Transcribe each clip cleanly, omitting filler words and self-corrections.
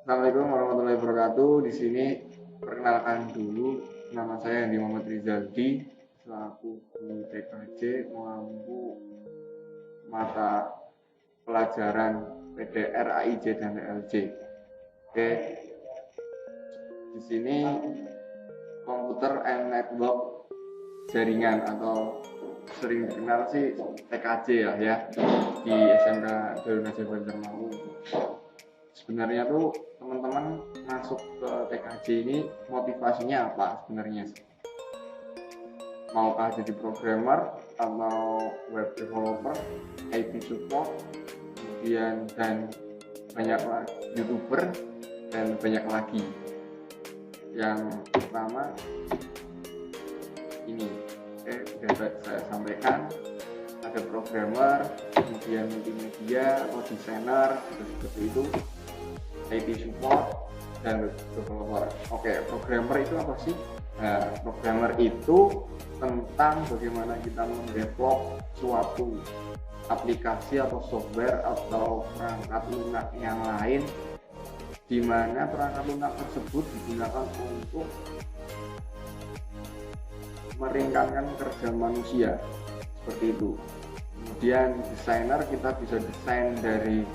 Assalamualaikum warahmatullahi wabarakatuh. Di sini perkenalkan dulu, nama saya Andi Muhammad Rizaldi selaku guru TKJ mengampu mata pelajaran PDR, AIJ dan LJ. Oke, di sini komputer and network jaringan atau sering dikenal sih TKJ ya di SMK Darun Najah Banjarmawu. Sebenarnya tuh teman-teman masuk ke TKJ ini motivasinya apa sebenarnya? Maukah jadi programmer atau web developer, IT support, kemudian dan banyak lagi YouTuber dan banyak lagi. Yang pertama ini, sudah saya sampaikan, ada programmer, kemudian multimedia atau desainer, seperti itu, IT support dan web developer. Oke, programmer itu apa sih? Nah, programmer itu tentang bagaimana kita mendevelop suatu aplikasi atau software atau perangkat lunak yang lain, di mana perangkat lunak tersebut digunakan untuk meringankan kerja manusia, seperti itu. Kemudian desainer, kita bisa desain dari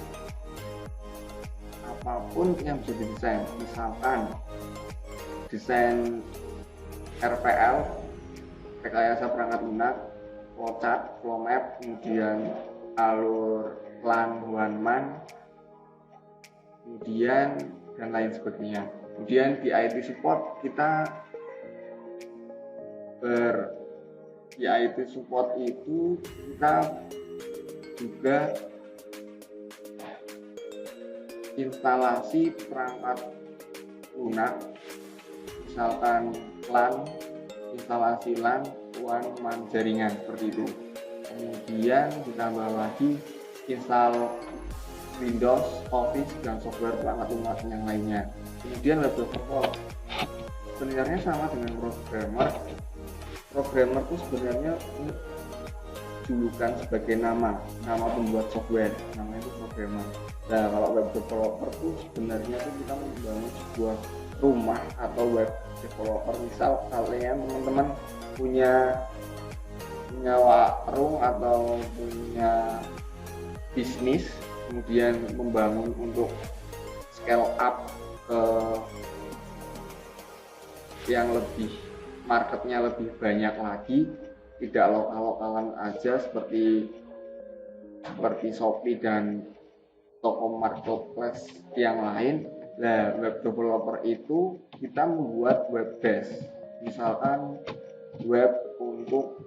apapun yang bisa didesain, misalkan desain RPL, rekayasa perangkat lunak, flowchart, flow map, kemudian alur LAN one man, kemudian dan lain sebagainya. Kemudian di IT support di IT support itu kita juga instalasi perangkat lunak, misalkan LAN, instalasi LAN, one man jaringan, seperti itu. Kemudian ditambah lagi install Windows, Office, dan software perangkat lunak yang lainnya. Kemudian web developer sebenarnya sama dengan programmer. Programmer itu sebenarnya julukan sebagai nama pembuat software, namanya itu programmer. Nah, kalau web developer itu sebenarnya itu kita membangun sebuah rumah atau web developer. Misal kalian teman-teman punya warung atau punya bisnis, kemudian membangun untuk scale up ke yang lebih marketnya lebih banyak lagi, tidak lokal-lokalan aja seperti Shopee dan toko marketplace yang lain. Nah, web developer itu kita membuat web base, misalkan web untuk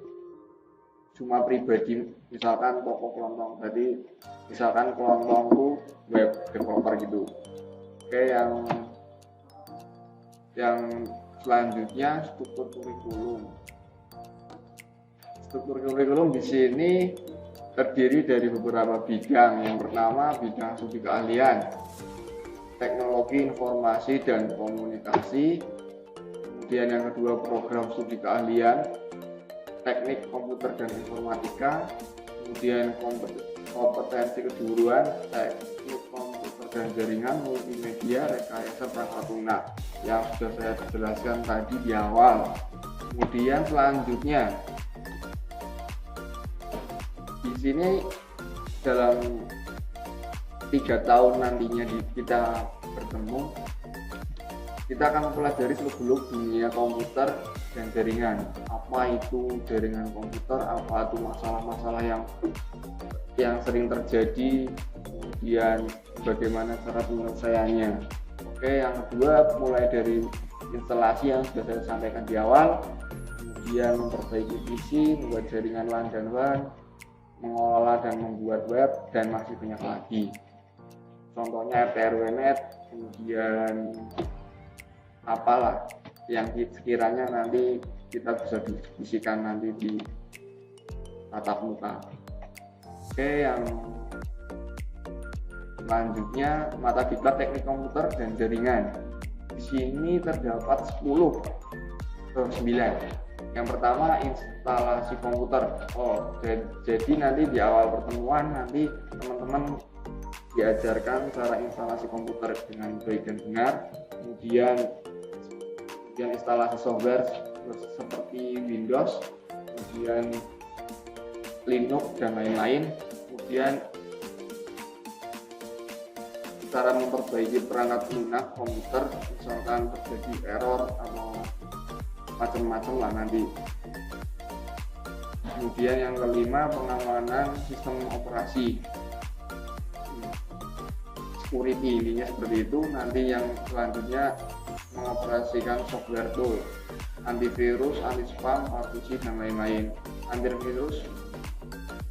cuma pribadi, misalkan toko kelontong, jadi misalkan kelontongku web developer gitu. Oke, yang selanjutnya struktur kurikulum. Struktur kurikulum di sini terdiri dari beberapa bidang. Yang pertama bidang studi keahlian, teknologi informasi dan komunikasi. Kemudian yang kedua program studi keahlian, teknik komputer dan informatika. Kemudian kompetensi kejuruan, teknik komputer dan jaringan, multimedia, rekayasa perangkat lunak, yang sudah saya jelaskan tadi di awal. Kemudian selanjutnya di sini dalam 3 tahun nantinya kita bertemu, kita akan mempelajari seluk-beluk dunia komputer dan jaringan. Apa itu jaringan komputer, apa itu masalah-masalah yang sering terjadi, kemudian bagaimana cara penyelesaiannya. Oke, yang kedua mulai dari instalasi yang sudah saya sampaikan di awal, kemudian memperbaiki PC, membuat jaringan LAN dan WAN, mengelola dan membuat web, dan masih banyak lagi. Contohnya RT/RW-net, kemudian apalah yang sekiranya nanti kita bisa diskusikan nanti di tatap muka. Oke, yang selanjutnya mata diklat teknik komputer dan jaringan. Di sini terdapat 9. Yang pertama instalasi komputer. Jadi nanti di awal pertemuan nanti teman-teman diajarkan cara instalasi komputer dengan baik dan benar, kemudian instalasi software seperti Windows, kemudian Linux dan lain-lain, kemudian cara memperbaiki perangkat lunak komputer misalkan terjadi error atau macam-macam lah nanti. Kemudian yang kelima, pengamanan sistem operasi, security, intinya seperti itu. Nanti yang selanjutnya mengoperasikan software tool, antivirus, anti-spam, partition dan lain-lain. Antivirus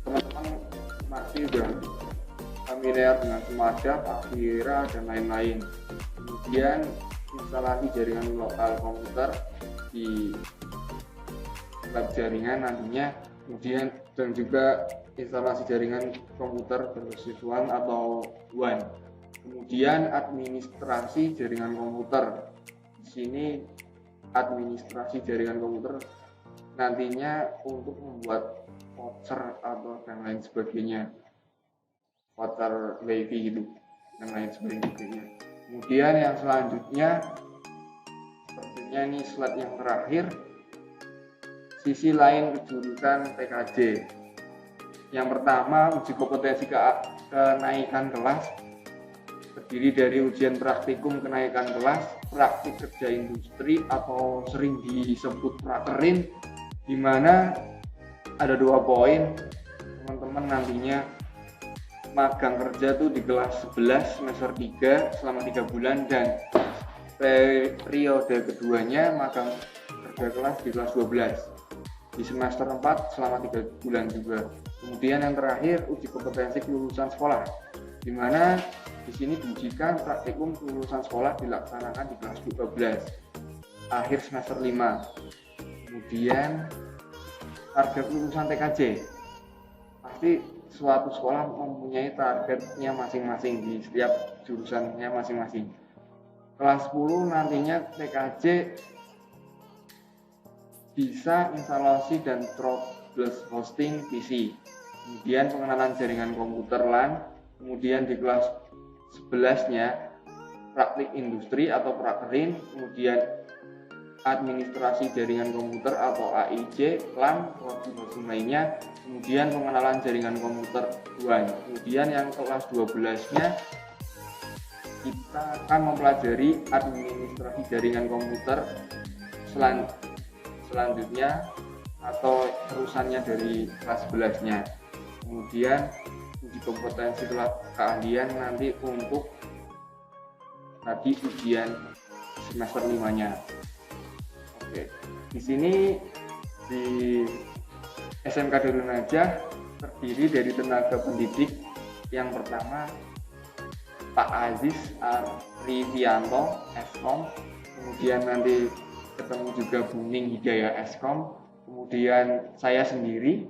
teman-teman masih udah familiar dengan Sumada, Avira dan lain-lain. Kemudian instalasi jaringan lokal komputer di lab jaringan nantinya, kemudian dan juga instalasi jaringan komputer berbasis WAN atau WAN. Kemudian administrasi jaringan komputer. Di sini administrasi jaringan komputer nantinya untuk membuat voucher atau dan lain sebagainya, voucher wifi gitu dan lain sebagainya. Kemudian yang selanjutnya sepertinya ini slide yang terakhir, sisi lain kejurusan TKJ. Yang pertama, uji kompetensi kenaikan kelas terdiri dari ujian praktikum kenaikan kelas, praktik kerja industri atau sering disebut prakerin, di mana ada 2 poin. Teman-teman nantinya magang kerja tuh di kelas 11 semester 3 selama 3 bulan, dan periode keduanya magang kerja kelas di kelas 12 di semester 4 selama 3 bulan juga. Kemudian yang terakhir, uji kompetensi kelulusan sekolah, di mana di sini diujikan praktikum kelulusan sekolah dilaksanakan di kelas 12 akhir semester 5. Kemudian target lulusan TKJ, pasti suatu sekolah mempunyai targetnya masing-masing di setiap jurusannya masing-masing. Kelas 10 nantinya TKJ bisa instalasi dan troubleshooting PC, kemudian pengenalan jaringan komputer LAN, kemudian di kelas 11-nya praktik industri atau prakerin, kemudian administrasi jaringan komputer atau AIJ, LAN, troubleshooting lainnya, kemudian pengenalan jaringan komputer WAN. Kemudian yang kelas 12-nya kita akan mempelajari administrasi jaringan komputer selanjutnya atau terusannya dari kelas 11-nya. Kemudian uji kompetensi keahlian nanti untuk tadi ujian semester 5-nya. Oke, di sini di SMK Darul Najah terdiri dari tenaga pendidik. Yang pertama Pak Aziz Rivianto, Eskom, kemudian nanti ketemu juga Buning Hidayah, Eskom, kemudian saya sendiri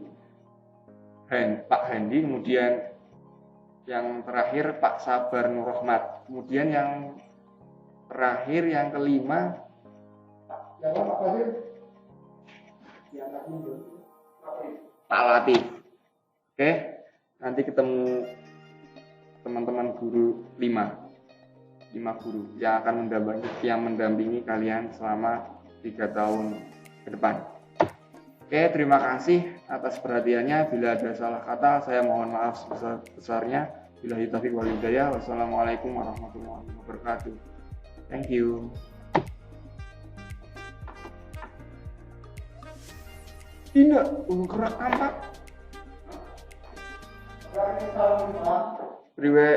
Pak Handi, kemudian yang terakhir Pak Sabar Nur Rahmat, kemudian yang terakhir yang kelima Pak Latif. Oke, nanti ketemu teman-teman guru 5 guru yang akan mendampingi kalian selama 3 tahun ke depan. Oke, terima kasih atas perhatiannya. Bila ada salah kata, saya mohon maaf sebesar-besarnya. Billahi taufiq wal hidayah. Wassalamualaikum warahmatullahi wabarakatuh. Thank you. Tidak, gerak apa? Priwe.